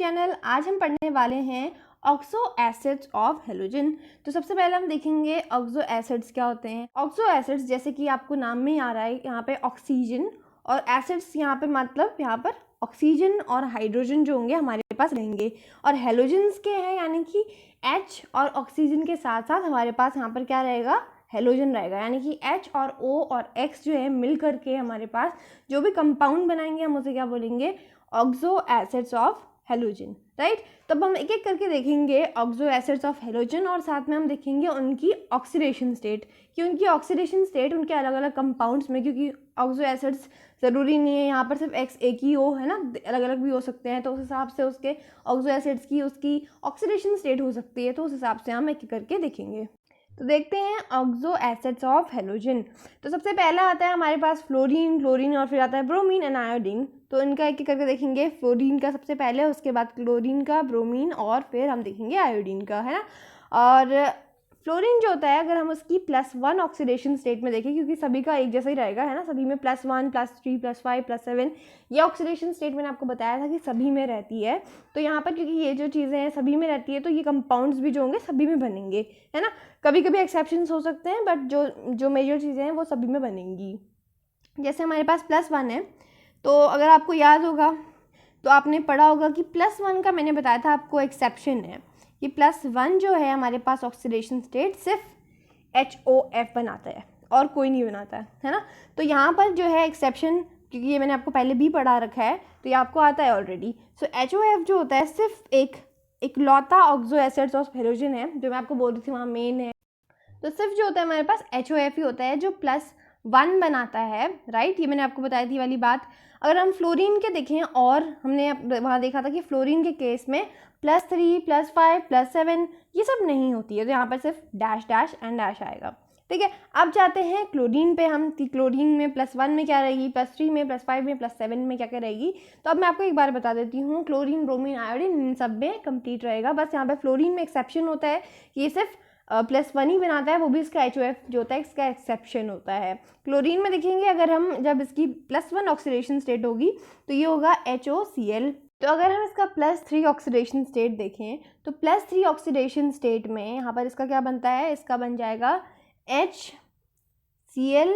Channel. आज हम पढ़ने वाले हैं ऑक्सो एसिड्स ऑफ हेलोजन। तो सबसे पहले हम देखेंगे ऑक्सो एसिड्स क्या होते हैं। ऑक्सो एसिड्स जैसे कि आपको नाम में ही आ रहा है, यहाँ पे ऑक्सीजन और एसिड्स यहाँ पे मतलब यहाँ पर ऑक्सीजन और हाइड्रोजन जो होंगे हमारे पास रहेंगे, और हेलोजन्स के हैं यानी कि H और ऑक्सीजन के साथ साथ हमारे पास यहाँ पर क्या रहेगा, हेलोजन रहेगा। यानी कि H और O और X जो है मिल करके हमारे पास जो भी कंपाउंड बनाएंगे हम उसे क्या बोलेंगे, oxo acids of halogen, right. तब हम एक एक करके देखेंगे ऑक्सो एसिड्स ऑफ हेलोजन और साथ में हम देखेंगे उनकी ऑक्सीडेशन स्टेट कि उनकी ऑक्सीडेशन स्टेट उनके अलग अलग कंपाउंड्स में, क्योंकि ऑक्सो एसिड्स ज़रूरी नहीं है यहाँ पर सिर्फ X एक ही हो, है ना, अलग अलग भी हो सकते हैं। तो उस हिसाब से उसके ऑक्सो एसिड्स की उसकी ऑक्सीडेशन स्टेट हो सकती है, तो उस हिसाब से हम एक एक करके देखेंगे। तो देखते हैं ऑक्सो एसिड्स ऑफ हेलोजन। तो सबसे पहला आता है हमारे पास फ्लोरीन, क्लोरीन और फिर आता है ब्रोमीन एंड आयोडीन। तो इनका एक एक करके देखेंगे। फ्लोरीन का सबसे पहले, उसके बाद क्लोरीन का, ब्रोमीन और फिर हम देखेंगे आयोडीन का, है ना। और फ्लोरीन जो होता है अगर हम उसकी +1 ऑक्सीडेशन स्टेट में देखें, क्योंकि सभी का एक जैसा ही रहेगा, है ना, सभी में +1 +3 +5 +7 ये ऑक्सीडेशन स्टेट मैंने आपको बताया था कि सभी में रहती है। तो यहाँ पर क्योंकि ये जो चीज़ें हैं सभी में रहती है तो ये कंपाउंड्स भी जो होंगे सभी में बनेंगे, है ना। कभी कभी एक्सेप्शंस हो सकते हैं बट जो मेजर चीज़ें हैं वो सभी में बनेंगी। जैसे हमारे पास +1 है, तो अगर आपको याद होगा तो आपने पढ़ा होगा कि +1 का मैंने बताया था आपको एक्सेप्शन है कि +1 जो है हमारे पास ऑक्सीडेशन स्टेट सिर्फ HOF बनाता है और कोई नहीं बनाता है ना। तो यहाँ पर जो है एक्सेप्शन, क्योंकि ये मैंने आपको पहले भी पढ़ा रखा है तो ये आपको आता है ऑलरेडी। सो HOF जो होता है सिर्फ एक लौता ऑक्सो एसिड्स ऑफ हेलोजन है, जो मैं आपको बोल रही थी वहाँ मेन है। तो सिर्फ जो होता है हमारे पास HOF ही होता है जो +1 बनाता है, राइट। ये मैंने आपको बताई थी वाली बात। अगर हम फ्लोरीन के देखें, और हमने वहाँ देखा था कि फ्लोरीन के केस में +3 +5 +7 ये सब नहीं होती है, तो यहाँ पर सिर्फ डैश डैश एंड डैश आएगा, ठीक है। अब जाते हैं क्लोरीन पे हम कि क्लोरीन में +1 में क्या रहेगी, +3 में, +5 में, +7 में क्या क्या रहेगी। तो अब मैं आपको एक बार बता देती हूँ, क्लोरीन, ब्रोमीन, आयोडीन इन सब में कंप्लीट रहेगा। बस यहाँ पे फ्लोरीन में एक्सेप्शन होता है कि ये सिर्फ +1 ही बनाता है, वो भी इसका HOF जो होता है इसका एक्सेप्शन होता है। क्लोरीन में देखेंगे अगर हम जब इसकी +1 ऑक्सीडेशन स्टेट होगी तो ये होगा HOCl। तो अगर हम इसका +3 ऑक्सीडेशन स्टेट देखें तो +3 ऑक्सीडेशन स्टेट में यहाँ पर इसका क्या बनता है, इसका बन जाएगा HCl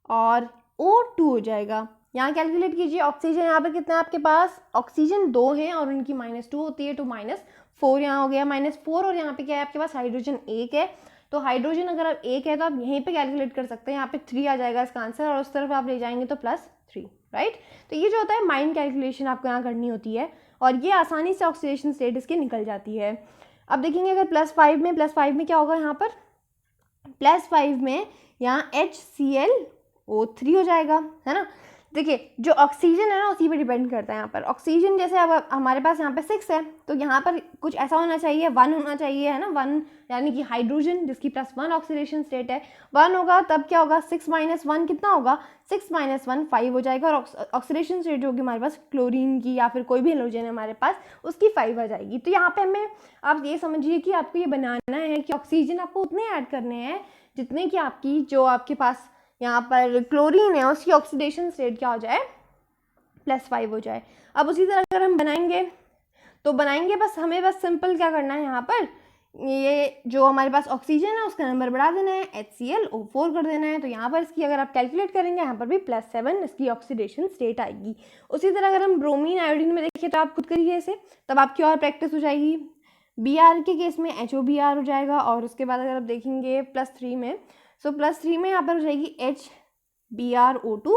और O2 हो जाएगा। यहाँ कैलकुलेट कीजिए ऑक्सीजन यहाँ पर कितना है आपके पास, ऑक्सीजन 2 हैं और उनकी -2 होती है, तो -4 यहाँ हो गया, -4। और यहाँ पे क्या है आपके पास, हाइड्रोजन 1 है। तो हाइड्रोजन अगर आप 1 है तो आप यहीं पे कैलकुलेट कर सकते हैं, यहाँ पे 3 आ जाएगा इसका आंसर, और उस तरफ आप ले जाएंगे तो +3, राइट। तो ये जो होता है माइंड कैलकुलेशन आपको यहाँ करनी होती है और ये आसानी से ऑक्सीडेशन स्टेट इसकी निकल जाती है। अब देखेंगे अगर +5 में क्या होगा, यहाँ पर +5 में यहाँ HClO3 हो जाएगा, है ना। देखिए जो ऑक्सीजन है ना उसी पे डिपेंड करता है। यहाँ पर ऑक्सीजन जैसे अब हमारे पास यहाँ पे 6 है तो यहाँ पर कुछ ऐसा होना चाहिए, 1 होना चाहिए, है ना। 1 यानी कि हाइड्रोजन जिसकी +1 ऑक्सीडेशन स्टेट है 1 होगा, तब क्या होगा 6 - 1 कितना होगा, 6 - 1 5 हो जाएगा। और ऑक्सीडेशन स्टेट होगी हमारे पास क्लोरीन की या फिर कोई भी हेलोजन है हमारे पास उसकी 5 आ जाएगी। तो यहाँ पे हमें आप ये समझिए कि आपको ये बनाना है कि ऑक्सीजन आपको उतने ऐड करने हैं जितने कि आपकी जो आपके पास यहाँ पर क्लोरीन है उसकी ऑक्सीडेशन स्टेट क्या हो जाए, +5 हो जाए। अब उसी तरह अगर हम बनाएंगे तो बनाएंगे, बस हमें बस सिंपल क्या करना है, यहाँ पर ये जो हमारे पास ऑक्सीजन है उसका नंबर बढ़ा देना है, HClO4 कर देना है। तो यहाँ पर इसकी अगर आप कैलकुलेट करेंगे यहाँ पर भी +7 इसकी ऑक्सीडेशन स्टेट आएगी। उसी तरह अगर हम ब्रोमीन, आयोडीन में देखिए तो आप खुद करिए इसे, तब आपकी और प्रैक्टिस हो जाएगी। Br के केस में HOBr हो जाएगा, और उसके बाद अगर आप देखेंगे +3 में, सो +3 में यहाँ पर हो जाएगी HBrO2,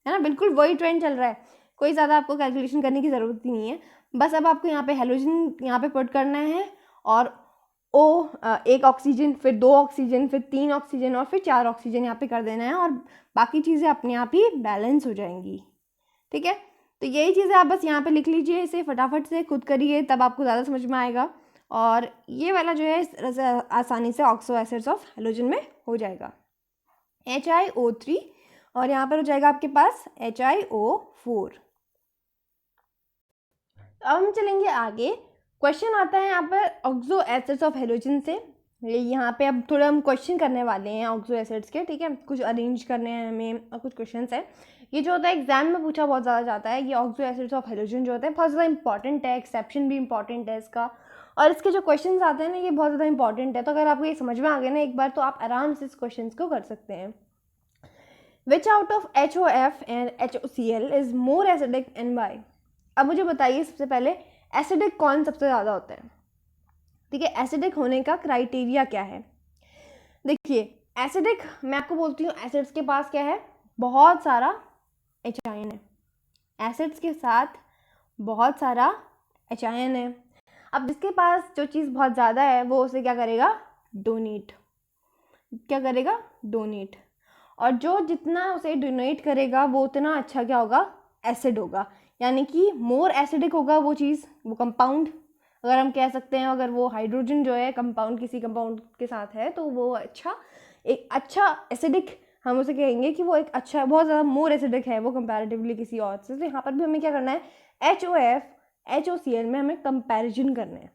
है ना। बिल्कुल वही ट्रेंड चल रहा है, कोई ज़्यादा आपको कैलकुलेशन करने की ज़रूरत ही नहीं है। बस अब आपको यहाँ पे हेलोजन यहाँ पे पुट करना है और एक ऑक्सीजन, फिर 2 ऑक्सीजन, फिर 3 ऑक्सीजन और फिर 4 ऑक्सीजन यहाँ पे कर देना है, और बाकी चीज़ें अपने आप ही बैलेंस हो जाएंगी, ठीक है। तो यही चीज़ें आप बस यहाँ पे लिख लीजिए, इसे फटाफट से खुद करिए तब आपको ज़्यादा समझ में आएगा। और ये वाला जो है इस तरह से आसानी से ऑक्सो एसिड्स ऑफ हेलोजन में हो जाएगा, HiO3 और यहाँ पर हो जाएगा आपके पास HiO4। अब हम चलेंगे आगे। क्वेश्चन आता है यहाँ पर ऑक्सो एसिड्स ऑफ हेलोजन से। यहाँ पे अब थोड़ा हम क्वेश्चन करने वाले हैं ऑक्सो एसिड्स के, ठीक है। कुछ अरेंज करने हैं हमें और कुछ क्वेश्चंस हैं। ये जो होता है एग्जाम में पूछा बहुत ज़्यादा जाता है। ये ऑक्सो एसिड्स ऑफ हेलोजन जो होते हैं बहुत ज़्यादा इंपॉर्टेंट है, एक्सेप्शन भी इंपॉर्टेंट है इसका, और इसके जो क्वेश्चन आते हैं ना ये बहुत ज़्यादा इंपॉर्टेंट है। तो अगर आपको ये समझ में आ गया ना एक बार, तो आप आराम से इस क्वेश्चन को कर सकते हैं। Which out of HOF and HOCl is more acidic and why? अब मुझे बताइए सबसे पहले एसिडिक कौन सबसे ज़्यादा होता है? ठीक है, एसिडिक होने का क्राइटेरिया क्या है? देखिए एसिडिक, मैं आपको बोलती हूँ एसिड्स के पास क्या है, बहुत सारा एच आयन है। एसिड्स के साथ बहुत सारा एच आयन है। अब जिसके पास जो चीज़ बहुत ज़्यादा है वो उसे क्या करेगा, डोनेट, क्या करेगा, डोनेट। और जो जितना उसे डोनेट करेगा वो उतना अच्छा क्या होगा, एसिड होगा। यानी कि मोर एसिडिक होगा वो चीज़, वो कंपाउंड, अगर हम कह सकते हैं, अगर वो हाइड्रोजन जो है कंपाउंड किसी कंपाउंड के साथ है तो वो अच्छा, एक अच्छा एसिडिक हम उसे कहेंगे कि वो एक अच्छा, बहुत ज़्यादा मोर एसिडिक है वो कंपैरेटिवली किसी और से। तो यहाँ पर भी हमें क्या करना है, HOF HOCl में हमें कंपैरिजन करना है।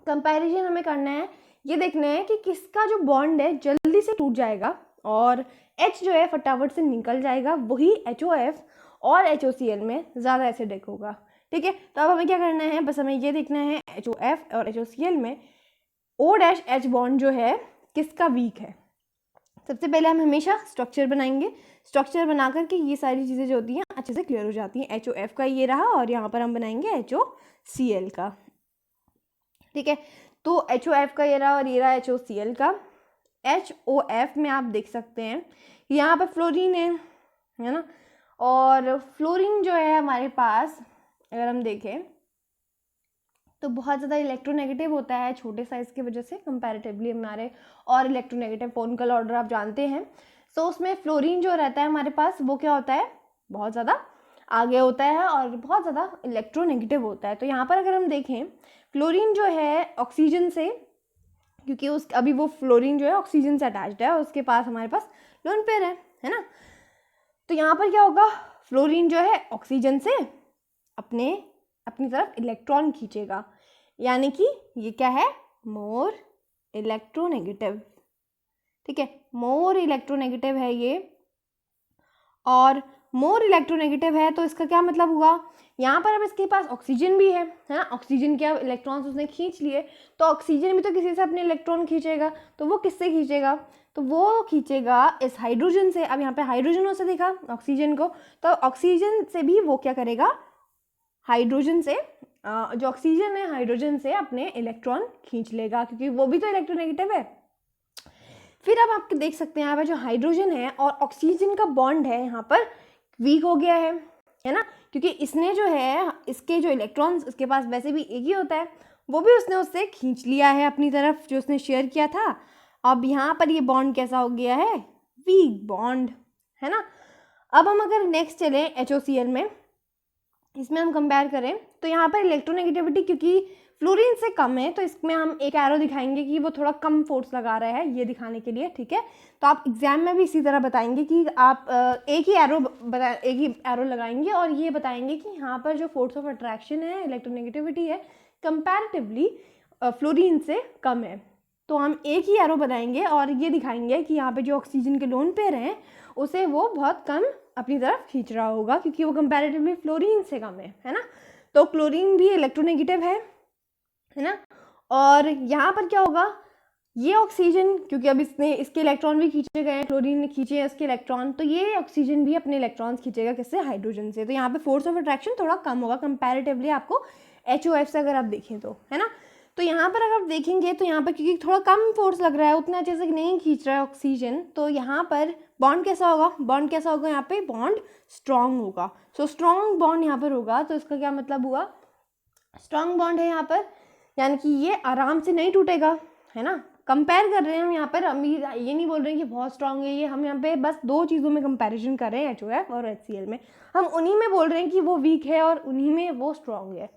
कंपैरिजन हमें करना है, ये देखना है कि किसका जो बॉन्ड है जल्दी से टूट जाएगा और H जो है फटाफट से निकल जाएगा, वही HOF और HOCl में ज़्यादा एसिडिक होगा। ठीक है, तो अब हमें क्या करना है, बस हमें ये देखना है HOF और HOCl में OH बॉन्ड जो है किसका वीक है। सबसे पहले हम हमेशा स्ट्रक्चर बनाएंगे, स्ट्रक्चर बना करके ये सारी चीज़ें जो होती हैं अच्छे से क्लियर हो जाती हैं। HOF का ये रहा और यहाँ पर हम बनाएंगे HOCl का। ठीक है, तो HOF का ये रहा और ये रहा HOCl का। HOF में आप देख सकते हैं यहाँ पर फ्लोरीन है ना, और फ्लोरीन जो है हमारे पास अगर हम देखें तो बहुत ज़्यादा इलेक्ट्रोनेगेटिव होता है छोटे साइज़ की वजह से कंपैरेटिवली हमारे, और इलेक्ट्रोनेगेटिव फोनकल ऑर्डर आप जानते हैं। सो उसमें फ्लोरीन जो रहता है हमारे पास वो क्या होता है, बहुत ज़्यादा आगे होता है और बहुत ज़्यादा इलेक्ट्रोनेगेटिव होता है। तो यहाँ पर अगर हम देखें फ्लोरीन जो है ऑक्सीजन से, क्योंकि उस अभी वो फ्लोरीन जो है ऑक्सीजन से अटैच्ड है और उसके पास हमारे पास लोन पेयर है ना, तो यहाँ पर क्या होगा, फ्लोरीन जो है ऑक्सीजन से अपनी तरफ इलेक्ट्रॉन खींचेगा, यानी कि ये क्या है, मोर इलेक्ट्रोनेगेटिव। ठीक है, मोर इलेक्ट्रोनेगेटिव है ये, और मोर इलेक्ट्रोनेगेटिव है तो इसका क्या मतलब हुआ, यहाँ पर अब इसके पास ऑक्सीजन भी है ना, ऑक्सीजन के अब इलेक्ट्रॉन्स उसने खींच लिए, तो ऑक्सीजन भी तो किसी से अपने इलेक्ट्रॉन खींचेगा, तो वो किससे खींचेगा, तो वो खींचेगा इस हाइड्रोजन से। अब यहाँ पे हाइड्रोजन से दिखा ऑक्सीजन को, तो ऑक्सीजन से भी वो क्या करेगा, हाइड्रोजन से जो ऑक्सीजन है हाइड्रोजन से अपने इलेक्ट्रॉन खींच लेगा, क्योंकि वो भी तो इलेक्ट्रोनेगेटिव है। फिर अब आप देख सकते हैं यहाँ पर जो हाइड्रोजन है और ऑक्सीजन का बॉन्ड है यहाँ पर वीक हो गया है ना, क्योंकि इसने जो है इसके जो इलेक्ट्रॉन्स इसके पास वैसे भी एक ही होता है, वो भी उसने उससे खींच लिया है अपनी तरफ जो उसने शेयर किया था। अब यहाँ पर ये बॉन्ड कैसा हो गया है, वीक बॉन्ड, है ना। अब हम अगर नेक्स्ट चलें HOCl में, इसमें हम कंपेयर करें तो यहाँ पर इलेक्ट्रोनेगेटिविटी क्योंकि फ्लोरीन से कम है, तो इसमें हम एक एरो दिखाएंगे कि वो थोड़ा कम फोर्स लगा रहा है, ये दिखाने के लिए। ठीक है, तो आप एग्जाम में भी इसी तरह बताएंगे कि आप एक ही एरो लगाएंगे और ये बताएंगे कि यहाँ पर जो फोर्स ऑफ अट्रैक्शन है, इलेक्ट्रोनेगेटिविटी है, कंपैरेटिवली फ्लोरीन से कम है। तो हम एक ही एरो बनाएंगे और ये दिखाएंगे कि यहाँ पे जो ऑक्सीजन के लोन पेयर हैं उसे वो बहुत कम अपनी तरफ खींच रहा होगा, क्योंकि वो कंपैरेटिवली फ्लोरीन से कम है ना। तो क्लोरीन भी इलेक्ट्रोनेगेटिव है ना। और यहाँ पर क्या होगा, ये ऑक्सीजन क्योंकि अब इसके इलेक्ट्रॉन भी खींचे गए हैं, क्लोरीन ने खींचे हैं इसके इलेक्ट्रॉन, तो ये ऑक्सीजन भी अपने इलेक्ट्रॉन्स खींचेगा किससे, हाइड्रोजन से। तो यहाँ पे फोर्स ऑफ अट्रैक्शन थोड़ा कम होगा कंपैरेटिवली आपको HOF से अगर आप देखें तो, है ना। तो यहाँ पर अगर आप देखेंगे तो यहाँ पर क्योंकि थोड़ा कम फोर्स लग रहा है, उतना अच्छे से नहीं खींच रहा है ऑक्सीजन, तो यहाँ पर बॉन्ड कैसा होगा, बॉन्ड कैसा होगा, यहाँ पे बॉन्ड स्ट्रॉन्ग होगा। सो स्ट्रॉन्ग बॉन्ड यहाँ पर होगा, तो इसका क्या मतलब हुआ, स्ट्रॉन्ग बॉन्ड है यहाँ पर, यानी कि ये आराम से नहीं टूटेगा, है ना। कंपेयर कर रहे हैं हम यहाँ पर, हम ये नहीं बोल रहे हैं कि बहुत स्ट्रॉन्ग है ये, हम यहाँ पे बस दो चीज़ों में कंपैरिजन कर रहे हैं, HOF और HCl में। हम उन्हीं में बोल रहे हैं कि वो वीक है और उन्हीं में वो स्ट्रॉन्ग है।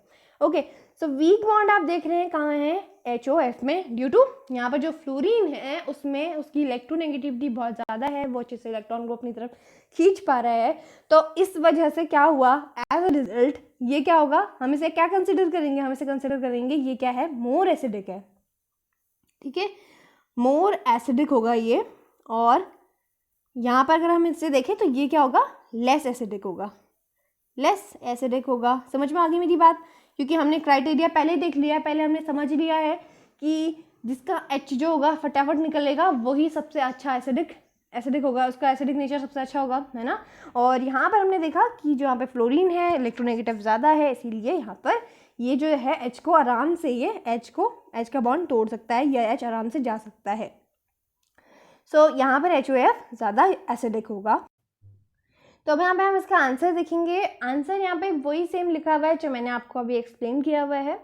ओके, सो वीक बॉन्ड आप देख रहे हैं कहाँ है, HOF में, ड्यू टू यहाँ पर जो फ्लोरीन है उसमें उसकी इलेक्ट्रोनेगेटिविटी बहुत ज़्यादा है, वो अच्छे से इलेक्ट्रॉन को अपनी तरफ खींच पा रहा है। तो इस वजह से क्या हुआ, एज अ रिजल्ट ये क्या होगा, हम इसे क्या कंसिडर करेंगे, हम इसे कंसिडर करेंगे ये क्या है, मोर एसिडिक है। ठीक है, मोर एसिडिक होगा ये, और यहाँ पर अगर हम इससे देखें तो ये क्या होगा, लेस एसिडिक होगा, लेस एसिडिक होगा। समझ में आ गई मेरी बात, क्योंकि हमने क्राइटेरिया पहले देख लिया है, पहले हमने समझ लिया है कि जिसका H जो होगा फटाफट निकलेगा वही सबसे अच्छा एसिडिक होगा, उसका एसिडिक नेचर सबसे अच्छा होगा, है ना। और यहाँ पर हमने देखा कि जो यहाँ पे फ्लोरीन है इलेक्ट्रोनेगेटिव ज़्यादा है, इसीलिए यहाँ पर ये जो है H को आराम से, ये H का बॉन्ड तोड़ सकता है, या H आराम से जा सकता है। सो यहाँ पर HOF ज़्यादा एसिडिक होगा। तो अब यहाँ पे हम इसका आंसर देखेंगे। आंसर यहाँ पे वही सेम लिखा हुआ है जो मैंने आपको अभी एक्सप्लेन किया हुआ है।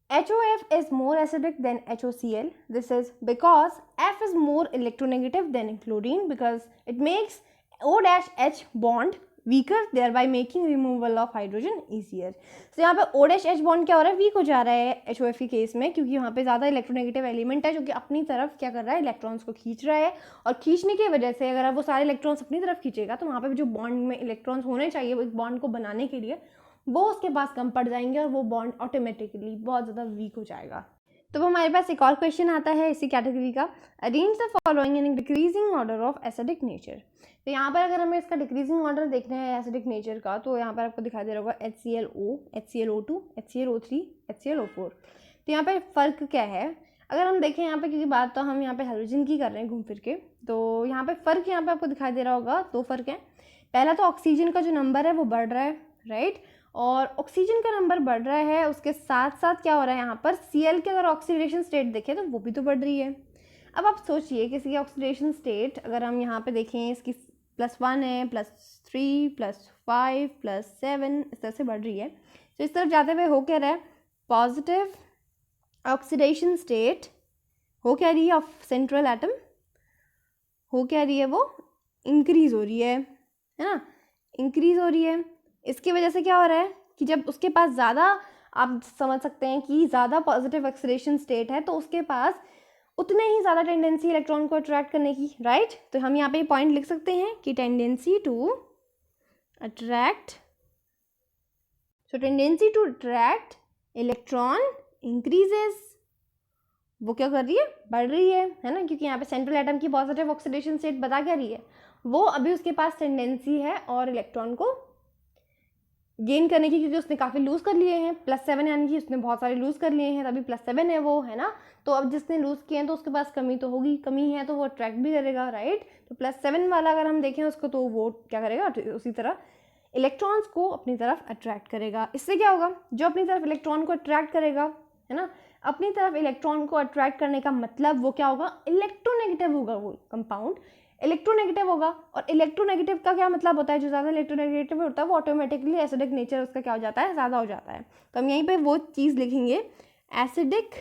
HOF is more acidic than HOCl. This is because F is more electronegative than chlorine because it makes O-H bond weaker, thereby making removal of hydrogen easier. So यहाँ पे O-H bond क्या हो रहा है, week हो जा रहा है HOF के केस में, क्योंकि यहाँ पे ज़्यादा इलेक्ट्रोनेगेटिव एलिमेंट है जो कि अपनी तरफ क्या कर रहा है, इलेक्ट्रॉन्स को खींच रहा है। और खींचने की वजह से अगर वो सारे इलेक्ट्रॉन्स अपनी तरफ खींचेगा तो वहाँ पे जो बॉन्ड में इलेक्ट्रॉन्स होने चाहिए वो एक बॉन्ड को बनाने के लिए वो उसके पास कम पड़ जाएंगे और वो बॉन्ड ऑटोमेटिकली बहुत ज़्यादा वीक हो जाएगा। तो हमारे पास एक और क्वेश्चन आता है इसी कैटेगरी का, arrange the following in decreasing order of acidic nature. तो यहाँ पर अगर हमें इसका डिक्रीजिंग ऑर्डर देखना है एसिडिक नेचर का, तो यहाँ पर आपको दिखाई दे रहा होगा HClO, HClO2, HClO3, HClO4। तो यहाँ पर फ़र्क क्या है, अगर हम देखें यहाँ पे, क्योंकि बात तो हम यहाँ पे हाइड्रोजन की कर रहे हैं घूम फिर के, तो यहाँ पे फ़र्क यहाँ पे आपको दिखाई दे रहा होगा, दो फ़र्क हैं। पहला तो ऑक्सीजन का जो नंबर है वो बढ़ रहा है, राइट, और ऑक्सीजन का नंबर बढ़ रहा है, उसके साथ साथ क्या हो रहा है यहाँ पर Cl की अगर ऑक्सीडेशन स्टेट देखें तो वो भी तो बढ़ रही है। अब आप सोचिए किसी की ऑक्सीडेशन स्टेट अगर हम यहाँ पे देखें, इसकी +1 है, +3, +5, +7 इस तरह से बढ़ रही है। तो इस तरफ जाते हुए हो क्या रहा है, पॉजिटिव ऑक्सीडेशन स्टेट हो क्या रही है ऑफ सेंट्रल एटम, हो क्या रही है, वो इंक्रीज़ हो रही है ना, इंक्रीज़ हो रही है। इसकी वजह से क्या हो रहा है कि जब उसके पास ज़्यादा, आप समझ सकते हैं कि ज़्यादा पॉजिटिव ऑक्सीडेशन स्टेट है तो उसके पास उतने ही ज़्यादा टेंडेंसी इलेक्ट्रॉन को अट्रैक्ट करने की, राइट। तो हम यहाँ पे पॉइंट लिख सकते हैं कि tendency to attract, so tendency to attract electron increases, वो क्या कर रही है, बढ़ रही है ना, क्योंकि यहाँ पे सेंट्रल एटम की पॉजिटिव ऑक्सीडेशन स्टेट बता क्या रही है, वो अभी उसके पास टेंडेंसी है और इलेक्ट्रॉन को गेन करने की, क्योंकि उसने काफ़ी लूज़ कर लिए हैं, +7 यानी कि उसने बहुत सारे लूज़ कर लिए हैं, तभी +7 है वो, है ना। तो अब जिसने लूज़ किए हैं तो उसके पास कमी तो होगी, कमी है तो वो अट्रैक्ट भी करेगा, राइट। तो +7 वाला अगर हम देखें उसको, तो वो क्या करेगा, उसी तरह इलेक्ट्रॉन्स को अपनी तरफ अट्रैक्ट करेगा। इससे क्या होगा, जो अपनी तरफ इलेक्ट्रॉन को अट्रैक्ट करेगा, है ना, अपनी तरफ इलेक्ट्रॉन को अट्रैक्ट करने का मतलब वो क्या होगा, इलेक्ट्रोनेगेटिव होगा, वो कंपाउंड इलेक्ट्रोनेगेटिव होगा। और इलेक्ट्रोनेगेटिव का क्या मतलब होता है, जो ज़्यादा इलेक्ट्रोनेगेटिव होता है वो ऑटोमेटिकली एसिडिक नेचर उसका क्या हो जाता है, ज़्यादा हो जाता है। तो हम यहीं पे वो चीज़ लिखेंगे, एसिडिक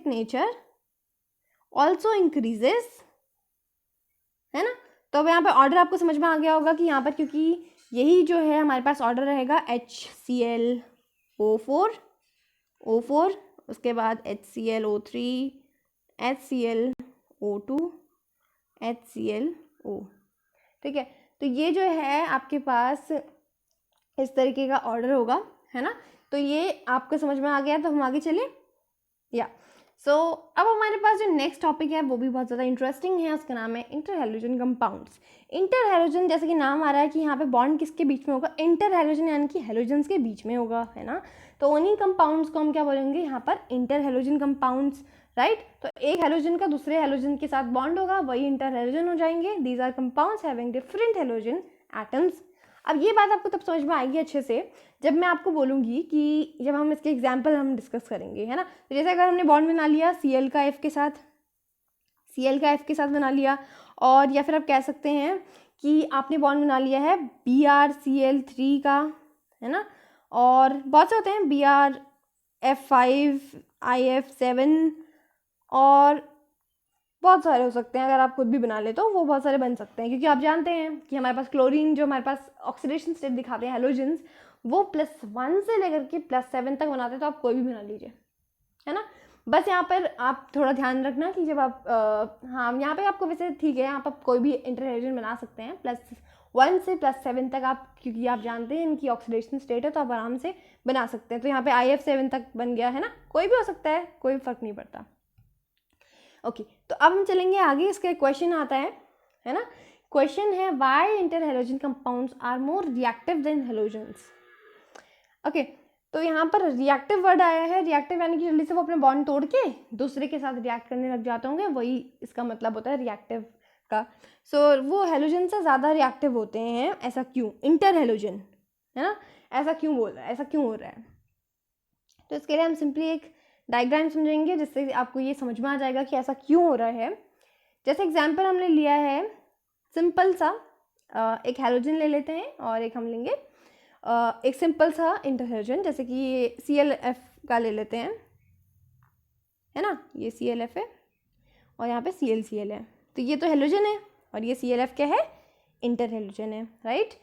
नेचर ऑल्सो इंक्रीजेस, है ना। तो अब यहाँ पे ऑर्डर आपको समझ में आ गया होगा कि यहाँ पर, क्योंकि यही जो है हमारे पास ऑर्डर रहेगा HClO4, उसके बाद HClO3, HClO2, HClO, ठीक है। तो ये जो है आपके पास इस तरीके का ऑर्डर होगा, है ना। तो ये आपको समझ में आ गया, तो हम आगे चलें या अब हमारे पास जो नेक्स्ट टॉपिक है वो भी बहुत ज़्यादा इंटरेस्टिंग है, उसका नाम है inter halogen compounds. Inter halogen, जैसे कि नाम आ रहा है कि यहाँ पे बॉन्ड किसके बीच में होगा, इंटर हैलोजन यानी कि हैलोजन्स के बीच में होगा, है ना। तो उन्हीं कंपाउंड्स को हम क्या बोलेंगे यहाँ पर, इंटर हैलोजन कंपाउंड्स, राइट। तो एक हैलोजन का दूसरे हैलोजन के साथ बॉन्ड होगा, वही इंटर हैलोजन हो जाएंगे। These are compounds having different halogen atoms. अब ये बात आपको तब समझ में आएगी अच्छे से जब मैं आपको बोलूँगी कि जब हम इसके एग्जाम्पल हम डिस्कस करेंगे, है ना। तो जैसे अगर हमने बॉन्ड बना लिया Cl का F के साथ बना लिया, और या फिर आप कह सकते हैं कि आपने बॉन्ड बना लिया है BrCl3 का, है ना, और बहुत से होते हैं BrF5, IF7 और बहुत सारे हो सकते हैं। अगर आप खुद भी बना ले तो वो बहुत सारे बन सकते हैं, क्योंकि आप जानते हैं कि हमारे पास क्लोरीन जो हमारे पास ऑक्सीडेशन स्टेट दिखाते हैं हैलोजेंस, वो +1 से लेकर के +7 तक बनाते हैं। तो आप कोई भी बना लीजिए, है ना। बस यहाँ पर आप थोड़ा ध्यान रखना कि जब आप हाँ, यहाँ पे आपको वैसे ठीक है, यहाँ पर आप कोई भी इंटर हैलोजन बना सकते हैं +1 से +7 तक आप, क्योंकि आप जानते हैं इनकी ऑक्सीडेशन स्टेट है, तो आप आराम से बना सकते हैं। तो यहाँ पे IF7 तक बन गया, है ना, कोई भी हो सकता है, कोई फ़र्क नहीं पड़ता। ओके, तो अब हम चलेंगे आगे। इसका एक क्वेश्चन आता है ना। क्वेश्चन है why inter halogen compounds are more reactive than halogens. Okay, तो यहाँ पर रिएक्टिव वर्ड आया है। रिएक्टिव यानी कि जल्दी से वो अपने बॉन्ड तोड़ के दूसरे के साथ रिएक्ट करने लग जाते होंगे, वही इसका मतलब होता है रिएक्टिव का। सो वो हेलोजन से ज़्यादा रिएक्टिव होते हैं, ऐसा क्यों? इंटर हेलोजन, है ना, ऐसा क्यों बोल रहा है, ऐसा क्यों हो रहा है? तो इसके लिए हम सिंपली एक डायग्राम समझेंगे जिससे आपको ये समझ में आ जाएगा कि ऐसा क्यों हो रहा है। जैसे एग्जाम्पल हमने लिया है सिंपल सा एक हेलोजन ले लेते हैं और एक हम लेंगे एक सिंपल सा इंटर हेलोजन, जैसे कि ये ClF का ले लेते हैं, है ना। ये ClF है और यहाँ पे ClCl है। तो ये तो हेलोजन है और ये ClF क्या है? इंटर हेलोजन है, राइट।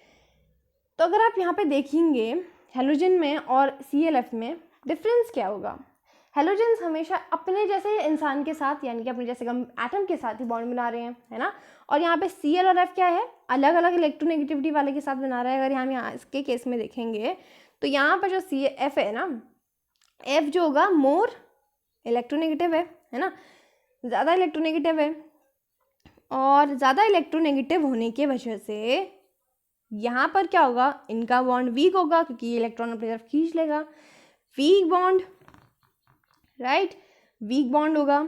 तो अगर आप यहाँ पे देखेंगे हेलोजन में और ClF में डिफरेंस क्या होगा? हेलोजेंस हमेशा अपने जैसे इंसान के साथ, यानी कि अपने जैसे हम एटम के साथ ही बॉन्ड बना रहे हैं, है ना। और यहाँ पे Cl और F क्या है? अलग अलग इलेक्ट्रोनेगेटिविटी वाले के साथ बना रहा है। अगर हम यहाँ इसके केस में देखेंगे तो यहाँ पर जो F है ना, F जो होगा मोर इलेक्ट्रोनेगेटिव है ना, ज़्यादा इलेक्ट्रोनेगेटिव है। और ज़्यादा इलेक्ट्रोनेगेटिव होने की वजह से यहाँ पर क्या होगा? इनका बॉन्ड वीक होगा क्योंकि ये इलेक्ट्रॉन अपनी तरफ खींच लेगा। Weak bond, right, weak bond होगा।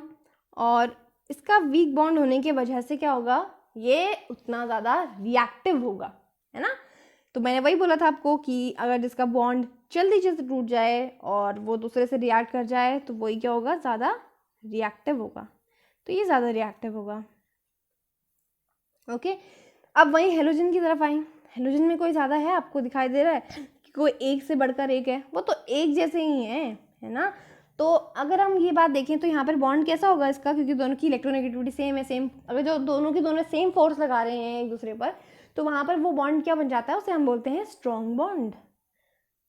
और इसका वीक बॉन्ड होने की वजह से क्या होगा? ये उतना ज़्यादा रिएक्टिव होगा, है ना। तो मैंने वही बोला था आपको कि अगर जिसका बॉन्ड जल्दी से टूट जाए और वो दूसरे से रिएक्ट कर जाए तो वही क्या होगा? ज़्यादा रिएक्टिव होगा। तो ये ज़्यादा रिएक्टिव होगा। ओके, अब वही हेलोजन की तरफ आई। हेलोजन में कोई ज़्यादा है? आपको दिखाई दे रहा है कि कोई एक से बढ़कर एक है? वो तो एक जैसे ही है ना। तो अगर हम ये बात देखें तो यहाँ पर बॉन्ड कैसा होगा इसका? क्योंकि दोनों की इलेक्ट्रोनेगेटिविटी सेम है, सेम, अगर जो दोनों के दोनों सेम फोर्स लगा रहे हैं एक दूसरे पर, तो वहाँ पर वो बॉन्ड क्या बन जाता है? उसे हम बोलते हैं स्ट्रॉन्ग बॉन्ड।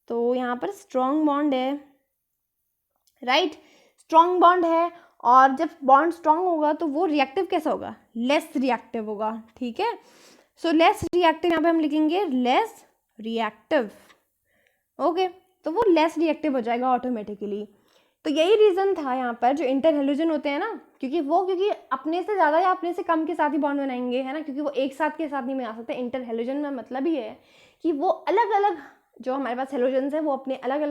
तो यहाँ पर स्ट्रॉन्ग बॉन्ड है, राइट, स्ट्रॉन्ग बॉन्ड है। और जब बॉन्ड स्ट्रॉन्ग होगा तो वो रिएक्टिव कैसा होगा? लेस रिएक्टिव होगा, ठीक है। सो लेस रिएक्टिव यहाँ पे हम लिखेंगे लेस रिएक्टिव। ओके, तो वो लेस रिएक्टिव हो जाएगा ऑटोमेटिकली। तो यही रीज़न था यहाँ पर जो इंटर हेलोजन होते हैं ना, क्योंकि अपने से ज़्यादा या अपने से कम के साथ ही बॉन्ड बनाएंगे, है ना, क्योंकि वो एक साथ के साथ नहीं बना सकते। इंटर हेलोजन में मतलब ही है कि वो अलग अलग, जो हमारे पास हेलोजन्स है वो अपने अलग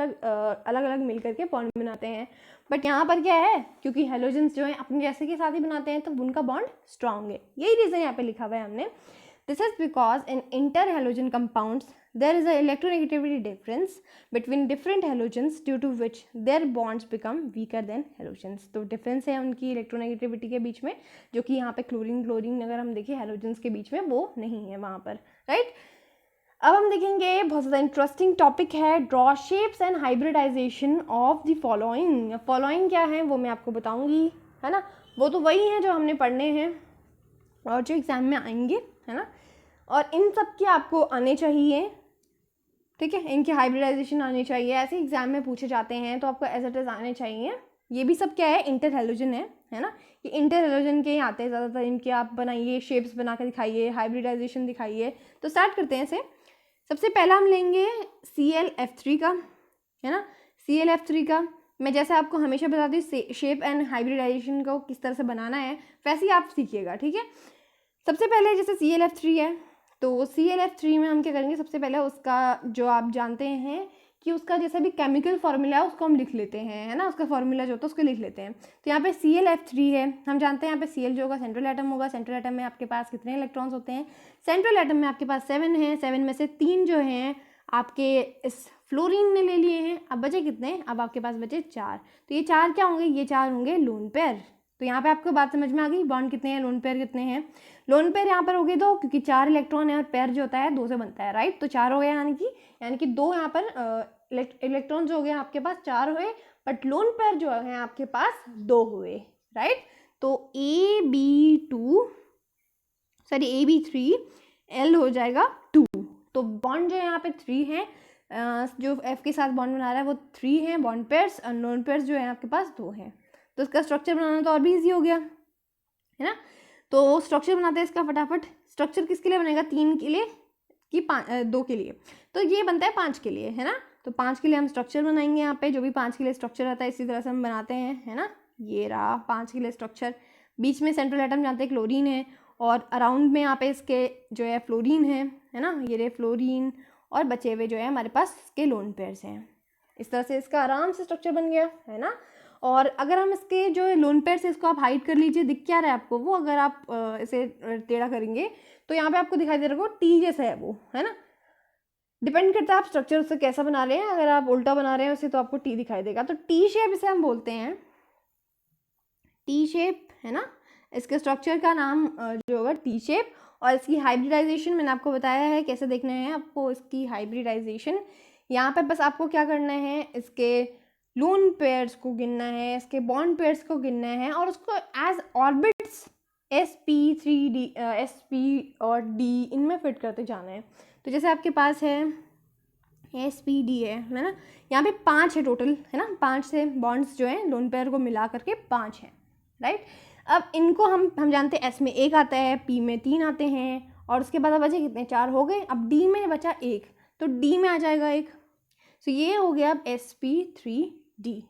अलग मिल करके बॉन्ड बनाते हैं। बट यहाँ पर क्या है? क्योंकि हेलोजन्स जो है अपने जैसे के साथ ही बनाते हैं तो उनका बॉन्ड स्ट्रॉन्ग है। यही रीज़न यहाँ पे लिखा हुआ है हमने। This is because in inter-halogen compounds there is a electronegativity difference between different halogens due to which their bonds become weaker than halogens। तो डिफरेंस है उनकी इलेक्ट्रोनेगेटिविटी के बीच में, जो कि यहाँ पे क्लोरीन अगर हम देखें हेलोजेंस के बीच में वो नहीं है वहाँ पर, राइट। अब हम देखेंगे बहुत ज़्यादा इंटरेस्टिंग टॉपिक है, draw shapes and hybridization of the following. Following क्या है वो मैं आपको बताऊँगी, है ना। वो तो वही हैं जो हमने पढ़ने हैं और जो एग्ज़ाम में आएंगे, है ना। और इन सब के आपको आने चाहिए, ठीक है, इनके हाइब्रिडाइजेशन आने चाहिए। ऐसे एग्जाम में पूछे जाते हैं तो आपको एज इट इज आने चाहिए। ये भी सब क्या है? इंटर हेलोजन है ना। ये इंटर हेलोजन के ही आते हैं ज़्यादातर। इनके आप बनाइए, शेप्स बना कर दिखाइए, हाइब्रिडाइजेशन दिखाइए। तो स्टार्ट करते हैं इसे। सबसे पहला हम लेंगे ClF3 का, है ना। ClF3 का मैं जैसे आपको हमेशा बताती हूँ शेप एंड हाइब्रिडाइजेशन को किस तरह से बनाना है, वैसे ही आप सीखिएगा, ठीक है। सबसे पहले जैसे ClF3 है तो ClF3 में हम क्या करेंगे? सबसे पहले उसका जो आप जानते हैं कि उसका जैसा भी केमिकल फार्मूला है उसको हम लिख लेते हैं, है ना। उसका फार्मूला जो होता है उसको लिख लेते हैं। तो यहाँ पे ClF3 है, हम जानते हैं यहाँ पे Cl जो होगा सेंट्रल एटम होगा। सेंट्रल एटम में आपके पास कितने इलेक्ट्रॉन्स होते हैं? सेंट्रल एटम में आपके पास 7 हैं। 7 में से 3 जो हैं आपके इस फ्लोरीन ने ले लिए हैं। अब बचे कितने? अब आपके पास बचे 4। तो ये 4 क्या होंगे? ये 4 होंगे लोन पेयर। तो यहाँ पे आपको बात समझ में आ गई, बॉन्ड कितने हैं, लोन पेयर कितने हैं। लोन पेयर यहाँ पर हो गए 2, क्योंकि 4 इलेक्ट्रॉन है और पेयर जो होता है 2 से बनता है, राइट। तो 4 हो गया, यानी कि 2 यहाँ पर इलेक्ट्रॉन जो हो गए आपके पास 4 हुए, बट लोन पेयर जो है आपके पास 2 हुए, राइट। तो AB3 L हो जाएगा 2। तो बॉन्ड जो यहाँ पे 3 है, जो F के साथ बॉन्ड बना रहा है वो 3 है बॉन्ड पेयर्स, और लोन पेयर्स जो है आपके पास 2 हैं। तो इसका स्ट्रक्चर बनाना तो और भी ईजी हो गया, है ना। तो स्ट्रक्चर बनाते हैं इसका फटाफट। स्ट्रक्चर किसके लिए बनेगा? 3 के लिए कि 2 के लिए? तो ये बनता है 5 के लिए, है ना। तो 5 के लिए हम स्ट्रक्चर बनाएंगे। यहाँ पे जो भी 5 के लिए स्ट्रक्चर रहता है इसी तरह से हम बनाते हैं, है ना। ये रहा 5 के लिए स्ट्रक्चर। बीच में सेंट्रल एटम जहाँ पे क्लोरीन है और अराउंड में यहाँ पे इसके जो है फ्लोरीन है ना, ये रे फ्लोरीन, और बचे हुए जो है हमारे पास इसके लोन पेयर्स हैं। इस तरह से इसका आराम से स्ट्रक्चर बन गया है ना। और अगर हम इसके जो लोन पेयर्स है इसको आप हाइड कर लीजिए, दिख क्या रहा है आपको वो, अगर आप इसे टेढ़ा करेंगे तो यहाँ पे आपको दिखाई दे रहा है टी जैसा है वो, है ना। डिपेंड करता है आप स्ट्रक्चर उससे कैसा बना रहे हैं, अगर आप उल्टा बना रहे हैं उसे तो आपको टी दिखाई देगा। तो टी शेप इसे हम बोलते हैं, टी शेप है ना। इसके स्ट्रक्चर का नाम जो होगा टी शेप। और इसकी हाइब्रिडाइजेशन मैंने आपको बताया है कैसे देखना है आपको इसकी हाइब्रिडाइजेशन। यहाँ पर बस आपको क्या करना है, इसके लोन पेयर्स को गिनना है, इसके बॉन्ड पेयर्स को गिनना है और उसको एज ऑर्बिट्स sp3d sp और d इनमें फिट करते जाना है। तो जैसे आपके पास है spd है ना, यहाँ पे 5 है टोटल, है ना, 5 से बॉन्ड्स जो है लोन पेयर को मिला करके 5 हैं, राइट। अब इनको हम जानते हैं s में 1 आता है, p में 3 आते हैं और उसके बाद अब बचे कितने, 4 हो गए। अब d में बचा 1 तो d में आ जाएगा 1। तो ये हो गया अब sp3d।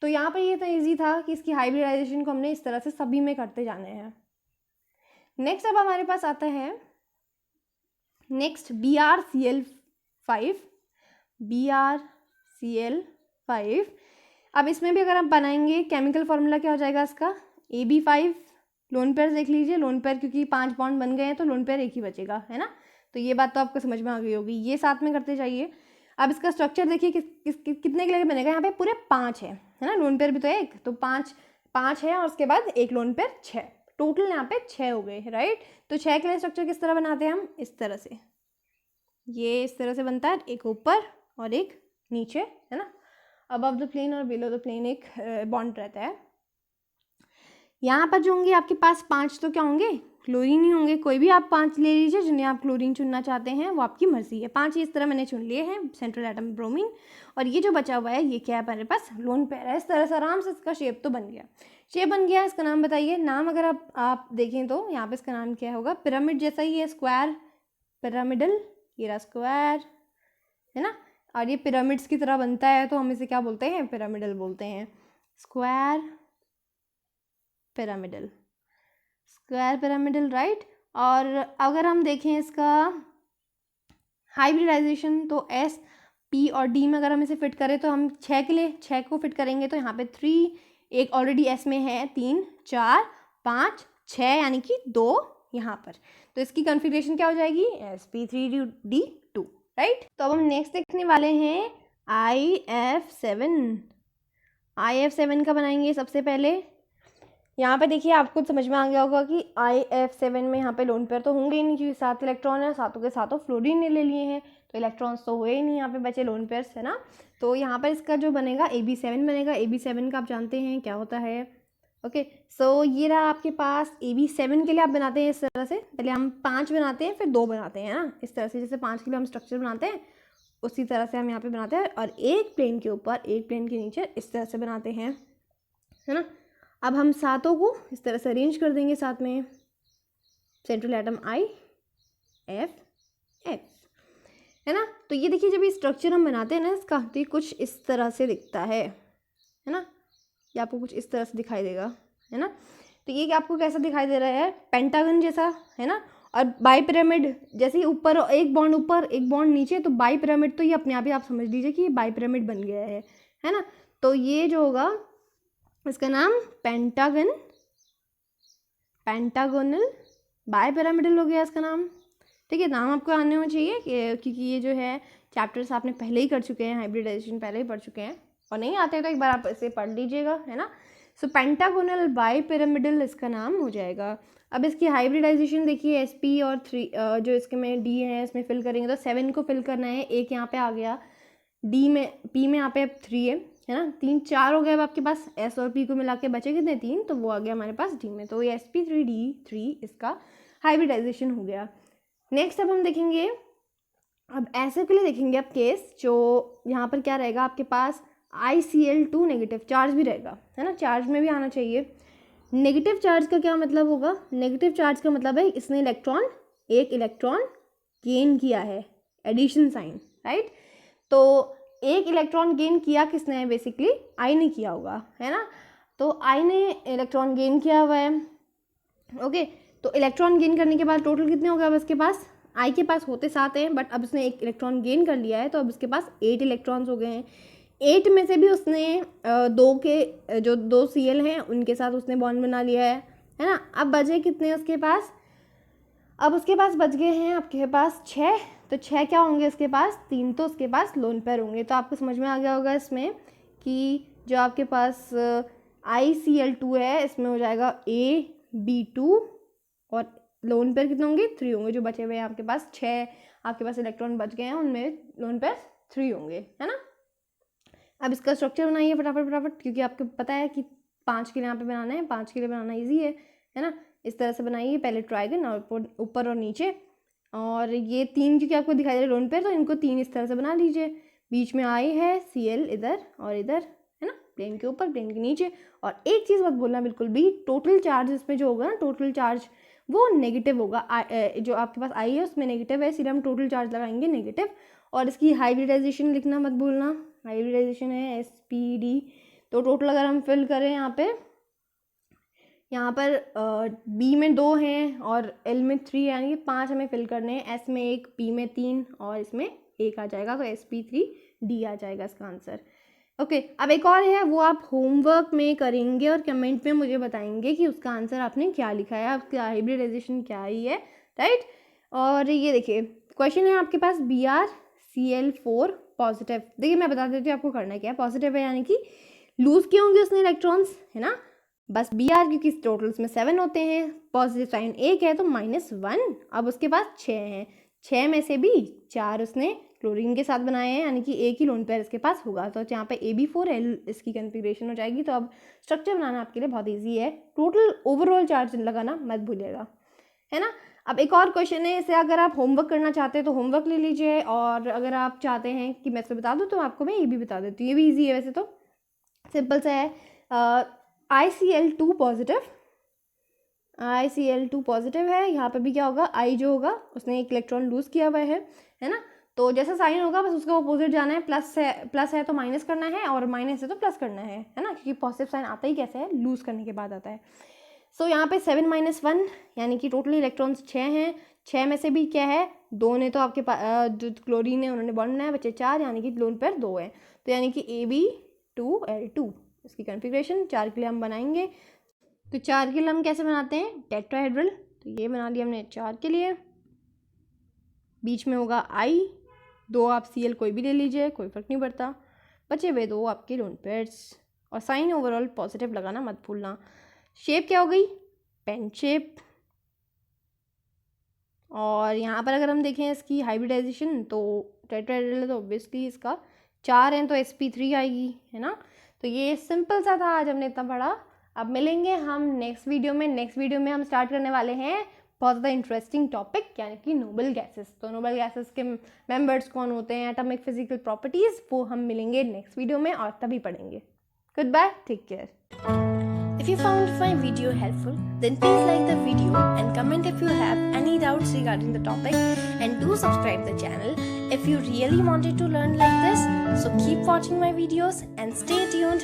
तो यहाँ पर ये तो ईजी था कि इसकी हाइब्रिडाइजेशन को हमने इस तरह से सभी में करते जाने हैं। नेक्स्ट अब हमारे पास आता है नेक्स्ट BrCl5। BrCl5 अब इसमें भी अगर हम बनाएंगे केमिकल फॉर्मूला क्या हो जाएगा इसका, AB5। लोन पेयर देख लीजिए, लोन पेयर क्योंकि 5 बॉन्ड बन गए हैं तो लोन पेयर एक ही बचेगा, है ना। तो ये बात तो आपको समझ में आ गई होगी, ये साथ में करते जाइए। अब इसका स्ट्रक्चर देखिए कितने के लिए बनेगा, यहाँ पे पूरे 5 है ना, लोन पेयर भी तो एक, तो 5 है और उसके बाद एक लोन पेयर 6, टोटल यहाँ पे 6 हो गए, राइट। तो 6 के लिए स्ट्रक्चर किस तरह बनाते हैं हम, इस तरह से, ये इस तरह से बनता है, एक ऊपर और एक नीचे, है ना। अबव द प्लेन और बिलो द प्लेन एक बॉन्ड रहता है। यहाँ पर जो होंगे आपके पास 5 तो क्या होंगे, क्लोरीन ही होंगे। कोई भी आप 5 ले लीजिए, जिन्हें आप क्लोरीन चुनना चाहते हैं वो आपकी मर्जी है। 5 इस तरह मैंने चुन लिए हैं, सेंट्रल एटम ब्रोमीन। और ये जो बचा हुआ है ये क्या है हमारे पास, लोन पेयर है। इस तरह से आराम से इसका शेप तो बन गया, शेप बन गया। इसका नाम बताइए, नाम अगर आप देखें तो यहाँ पे इसका नाम क्या होगा, पिरामिड जैसा ही है, स्क्वायर पिरामिडल, ये रहा स्क्वायर, है ना। और ये पिरामिड्स की तरह बनता है तो हम इसे क्या बोलते हैं, पिरामिडल बोलते हैं, square pyramidal, square pyramidal, right. और अगर हम देखें इसका हाइब्रिडाइजेशन तो S, P और D में अगर हम इसे फिट करें तो हम 6 के लिए 6 को फिट करेंगे तो यहाँ पे 3, एक ऑलरेडी S में है, 3 4 5 6 यानी कि 2 यहाँ पर। तो इसकी कॉन्फ़िगरेशन क्या हो जाएगी, sp3d2, राइट। तो अब हम नेक्स्ट देखने वाले हैं IF7। IF7 का बनाएंगे सबसे पहले। यहाँ पे देखिए आपको समझ में आ गया होगा कि IF7 में यहाँ पे लोन पेयर तो होंगे ही नहीं क्योंकि 7 इलेक्ट्रॉन है, सातों के सातों फ्लोरीन ने ले लिए हैं तो इलेक्ट्रॉन्स तो हुए ही नहीं, यहाँ पे बचे लोन पेयर्स, है ना। तो यहाँ पर इसका जो बनेगा AB7 बनेगा। AB7 का आप जानते हैं क्या होता है, ओके। सो ये रहा आपके पास AB7 के लिए आप बनाते हैं इस तरह से, पहले हम 5 बनाते हैं फिर 2 बनाते हैं ना, इस तरह से। जैसे 5 के लिए हम स्ट्रक्चर बनाते हैं उसी तरह से हम यहाँ पे बनाते हैं, और एक प्लेन के ऊपर एक प्लेन के नीचे इस तरह से बनाते हैं, है ना। अब हम सातों को इस तरह से अरेंज कर देंगे साथ में, सेंट्रल एटम IFF, है ना। तो ये देखिए जब ये स्ट्रक्चर हम बनाते हैं ना इसका, तो ये कुछ इस तरह से दिखता है ना, ये आपको कुछ इस तरह से दिखाई देगा, है ना। तो ये आपको कैसा दिखाई दे रहा है, पेंटागन जैसा, है ना। और बाई पिरामिड जैसे ही ऊपर एक बॉन्ड ऊपर एक बॉन्ड नीचे, तो बाई पिरामिड तो ये अपने आप ही आप समझ लीजिए कि ये बाई पिरामिड बन गया है ना। तो ये जो होगा इसका नाम पेंटागन, पेंटागोनल बाई पिरामिडल हो गया इसका नाम, ठीक है। नाम आपको आने होना चाहिए क्योंकि ये जो है चैप्टर्स आपने पहले ही कर चुके हैं, हाइब्रिडाइजेशन पहले ही पढ़ चुके हैं, और नहीं आते तो एक बार आप इसे पढ़ लीजिएगा, है ना। सो पेंटागोनल बाई पिरामिडल इसका नाम हो जाएगा। अब इसकी हाइब्रिडाइजेशन देखिए, SP और 3 जो इसके में D है इसमें फिल करेंगे तो 7 को फिल करना है, एक यहाँ पे आ गया, D में P में यहाँ पे 3 है ना, 3 4 हो गए। अब आपके पास S और P को मिला के बचे कितने, 3, तो वो आ गया हमारे पास D में, तो ये sp3d3 इसका हाइब्रिडाइजेशन हो गया। नेक्स्ट अब हम देखेंगे, अब ऐसे के लिए देखेंगे अब केस, जो यहाँ पर क्या रहेगा आपके पास ICl2 नेगेटिव चार्ज भी रहेगा, है ना, चार्ज में भी आना चाहिए। नेगेटिव चार्ज का क्या मतलब होगा, नेगेटिव चार्ज का मतलब है इसने एक इलेक्ट्रॉन गेन किया है, एडिशन साइन, राइट। तो एक इलेक्ट्रॉन गेन किया किसने है, बेसिकली I ने किया होगा, है ना। तो I ने इलेक्ट्रॉन गेन किया हुआ है, ओके, तो इलेक्ट्रॉन गेन करने के बाद टोटल कितने हो गए अब इसके पास? आई के पास होते 7 हैं, बट अब उसने एक इलेक्ट्रॉन गेन कर लिया है, तो अब इसके पास 8 इलेक्ट्रॉन्स हो गए हैं। 8 में से भी उसने 2 के जो 2 Cl हैं उनके साथ उसने बॉन्ड बना लिया है ना। अब बचे कितने उसके पास? अब उसके पास बच गए हैं आपके पास 6। तो 6 क्या होंगे उसके पास? 3 तो उसके पास लोन पेयर होंगे। तो आपको समझ में आ गया होगा इसमें कि जो आपके पास ICl2 है इसमें हो जाएगा AB2 और लोन पेयर कितने होंगे? 3 होंगे। जो बचे हुए हैं आपके पास 6 आपके पास इलेक्ट्रॉन बच गए हैं, उनमें लोन पेयर 3 होंगे, है ना। अब इसका स्ट्रक्चर बनाइए फटाफट फटाफट, क्योंकि आपको पता है कि 5 के लिए यहाँ पे बनाना है, 5 के लिए बनाना ईजी है ना। इस तरह से बनाइए पहले ट्राइगन और ऊपर और नीचे, और ये 3 क्योंकि आपको दिखाई दे रहा है लोन पेयर, तो इनको 3 इस तरह से बना लीजिए। बीच में आई है Cl इधर और इधर, है ना, प्लेन के ऊपर प्लेन के नीचे। और एक चीज़ मत बोलना बिल्कुल भी, टोटल चार्ज इसमें जो होगा ना, टोटल चार्ज वो नेगेटिव होगा। जो आपके पास आई है उसमें नेगेटिव है, इसलिए हम टोटल चार्ज लगाएंगे नेगेटिव। और इसकी हाइब्रिडाइजेशन लिखना मत भूलना, हाइब्रिडाइजेशन है SPD। तो टोटल अगर हम फिल करें यहाँ पर B में 2 हैं और L में 3, यानी 5 हमें फिल करने हैं। S में 1, P में 3 और इसमें 1 आ जाएगा, तो sp3d आ जाएगा इसका आंसर। ओके, अब एक और है, वो आप होमवर्क में करेंगे और कमेंट में मुझे बताएंगे कि उसका आंसर आपने क्या लिखा है, आपका हाइब्रिडाइजेशन क्या ही है, राइट। और ये देखिए क्वेश्चन है आपके पास BrCl4 पॉजिटिव। देखिए मैं बता देती हूँ आपको करना क्या है। पॉजिटिव है यानी कि लूज किए होंगे उसने इलेक्ट्रॉन्स, है ना, बस Br क्योंकि टोटल्स में 7 होते हैं, पॉजिटिव साइन 1 है तो -1। अब उसके पास 6 हैं, 6 में से भी 4 उसने क्लोरीन के साथ बनाए हैं, यानी कि एक ही लोन पेयर इसके पास होगा। तो यहाँ पे AB4L इसकी कन्फिग्रेशन हो जाएगी। तो अब स्ट्रक्चर बनाना आपके लिए बहुत ईजी है। टोटल ओवरऑल चार्ज लगाना मत भूलिएगा, है ना। अब एक और क्वेश्चन है, इसे अगर आप होमवर्क करना चाहते हैं तो होमवर्क ले लीजिए, और अगर आप चाहते हैं कि मैं इसे बता दूँ तो आपको मैं ये भी बता देती हूँ। ये भी ईजी है वैसे तो, सिंपल सा है। ICl2 पॉजिटिव, ICl2 पॉजिटिव है। यहाँ पे भी क्या होगा, I जो होगा उसने एक इलेक्ट्रॉन लूज किया हुआ है ना। तो जैसा साइन होगा बस उसका अपोजिट जाना है। प्लस है तो माइनस करना है, और माइनस है तो प्लस करना है ना, क्योंकि पॉजिटिव साइन आता ही कैसे है, लूज करने के बाद आता है। सो यहाँ पे 7 - 1 यानी कि टोटल इलेक्ट्रॉन्स 6 हैं। 6 में से भी क्या है, 2 ने तो आपके पास जो क्लोरीन है उन्होंने बॉन्ड बनाया, बचे 4, यानी कि लोन पेयर 2 है। तो यानी कि AB2L2 इसकी कॉन्फ़िगरेशन 4 के लिए हम बनाएंगे। तो 4 के लिए हम कैसे बनाते हैं, टेट्राहेड्रल। तो ये बना लिया हमने 4 के लिए। बीच में होगा I, 2 आप Cl कोई भी ले लीजिए, कोई फर्क नहीं पड़ता। बचे हुए 2 आपके लोन पेयर्स, और साइन ओवरऑल पॉजिटिव लगाना मत भूलना। शेप क्या हो गई, पेन शेप। और यहाँ पर अगर हम देखें इसकी हाइब्रिडाइजेशन, तो टेट्राहेड्रल है तो ऑब्वियसली इसका 4 हैं तो sp3 आएगी, है ना। तो ये सिंपल सा था, आज हमने इतना पढ़ा। अब मिलेंगे हम नेक्स्ट वीडियो में। नेक्स्ट वीडियो में हम स्टार्ट करने वाले हैं बहुत ज़्यादा इंटरेस्टिंग टॉपिक, यानी कि नोबल गैसेस। तो नोबल गैसेस के मेंबर्स कौन होते हैं, एटॉमिक फिजिकल प्रॉपर्टीज़, वो हम मिलेंगे नेक्स्ट वीडियो में और तभी पढ़ेंगे। Good bye, take care. If you found my video helpful, then please like the video and comment if you have any doubts regarding the topic, and do subscribe the channel if you really wanted to learn like this. So keep watching my videos and stay tuned